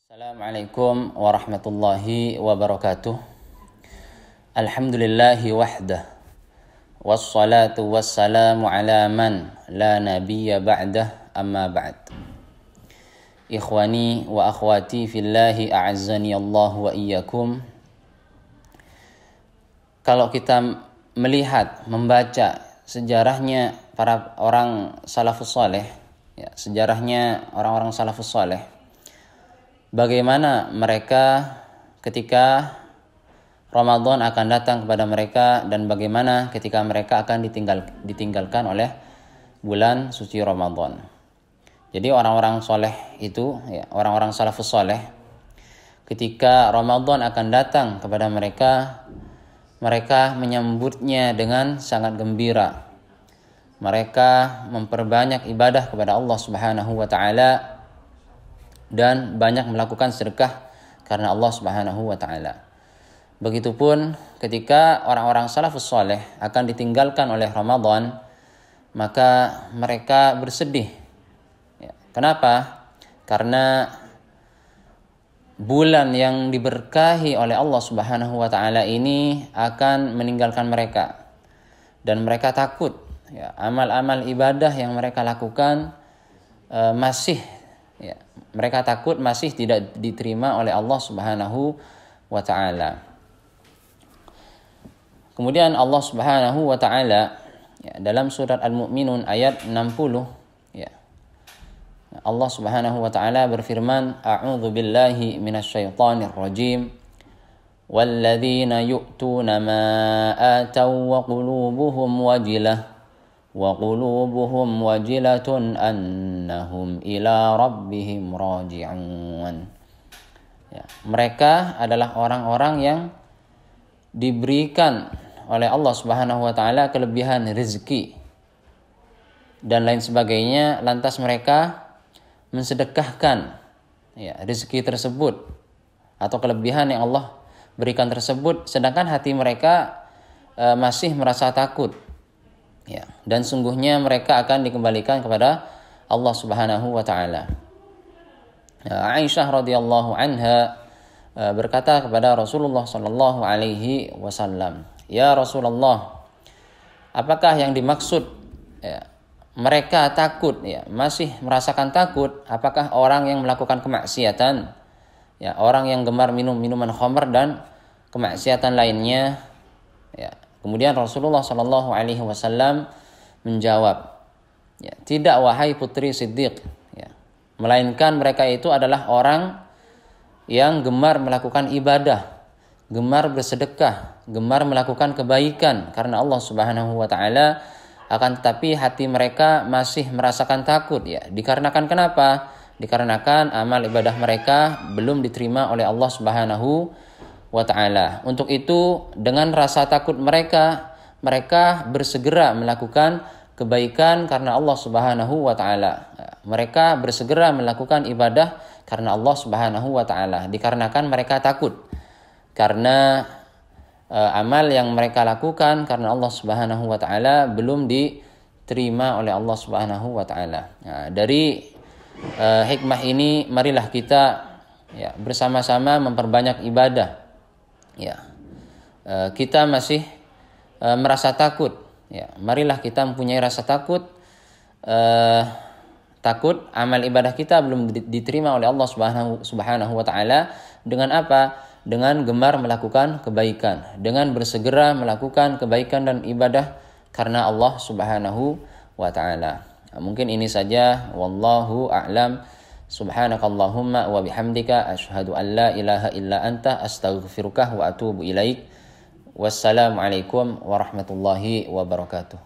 Assalamualaikum warahmatullahi wabarakatuh. Alhamdulillahi wahdah. Wassalatu wassalamu ala man la nabiyya ba'dah, amma ba'd. Ikhwani wa akhwati fillahi a'azzani Allah wa iyyakum. Kalau kita melihat, membaca sejarahnya para orang salafus saleh, ya, sejarahnya orang-orang salafus saleh, bagaimana mereka ketika Ramadan akan datang kepada mereka dan bagaimana ketika mereka akan ditinggalkan oleh bulan suci Ramadan. Jadi orang-orang soleh itu, ya, orang-orang salafus soleh, ketika Ramadan akan datang kepada mereka, mereka menyambutnya dengan sangat gembira. Mereka memperbanyak ibadah kepada Allah Subhanahu wa taala dan banyak melakukan sedekah karena Allah Subhanahu wa taala. Begitupun ketika orang-orang salafus saleh akan ditinggalkan oleh Ramadan, maka mereka bersedih. Ya, kenapa? Karena bulan yang diberkahi oleh Allah Subhanahu wa taala ini akan meninggalkan mereka. Dan mereka takut, ya, amal-amal ibadah yang mereka lakukan mereka takut masih tidak diterima oleh Allah Subhanahu wa taala. Kemudian Allah Subhanahu wa taala, ya, dalam surat Al-Mu'minun ayat 60, ya, Allah Subhanahu wa taala berfirman, A'udzu billahi minasyaitonir rajim. Walladzina yu'tuna ma ataw wa qulubuhum wajilah wa qulubuhum wajilatun annahum ila rabbihim raji'un. Ya, mereka adalah orang-orang yang diberikan oleh Allah Subhanahu wa taala kelebihan rezeki dan lain sebagainya, lantas mereka mensedekahkan, ya, rezeki tersebut atau kelebihan yang Allah berikan tersebut, sedangkan hati mereka masih merasa takut. Ya, dan sungguhnya mereka akan dikembalikan kepada Allah Subhanahu wa taala. Aisyah radhiyallahu anha berkata kepada Rasulullah sallallahu alaihi wasallam, "Ya Rasulullah, apakah yang dimaksud, ya, mereka takut, ya, masih merasakan takut, apakah orang yang melakukan kemaksiatan, ya, orang yang gemar minum minuman khamr dan kemaksiatan lainnya?" Ya, kemudian Rasulullah sallallahu alaihi wasallam menjawab, ya, "Tidak wahai putri Siddiq, ya, melainkan mereka itu adalah orang yang gemar melakukan ibadah, gemar bersedekah, gemar melakukan kebaikan karena Allah Subhanahu wa taala, akan tetapi hati mereka masih merasakan takut, ya. Dikarenakan kenapa? Dikarenakan amal ibadah mereka belum diterima oleh Allah Subhanahu wa ta'ala. Untuk itu, dengan rasa takut mereka bersegera melakukan kebaikan karena Allah Subhanahu wa ta'ala. Mereka bersegera melakukan ibadah karena Allah Subhanahu wa ta'ala, dikarenakan mereka takut karena amal yang mereka lakukan karena Allah Subhanahu wa ta'ala belum diterima oleh Allah Subhanahu wa ta'ala. Nah, dari hikmah ini marilah kita, ya, bersama-sama memperbanyak ibadah. Ya, kita masih merasa takut, ya, marilah kita mempunyai rasa takut, takut amal ibadah kita belum diterima oleh Allah Subhanahu wa taala. Dengan apa? Dengan gemar melakukan kebaikan, dengan bersegera melakukan kebaikan dan ibadah karena Allah Subhanahu wa taala. Mungkin ini saja, wallahu a'lam. Subhanakallahumma wa bihamdika asyhadu an la ilaha illa anta astaghfiruka wa atubu ilaik. Wassalamualaikum warahmatullahi wabarakatuh.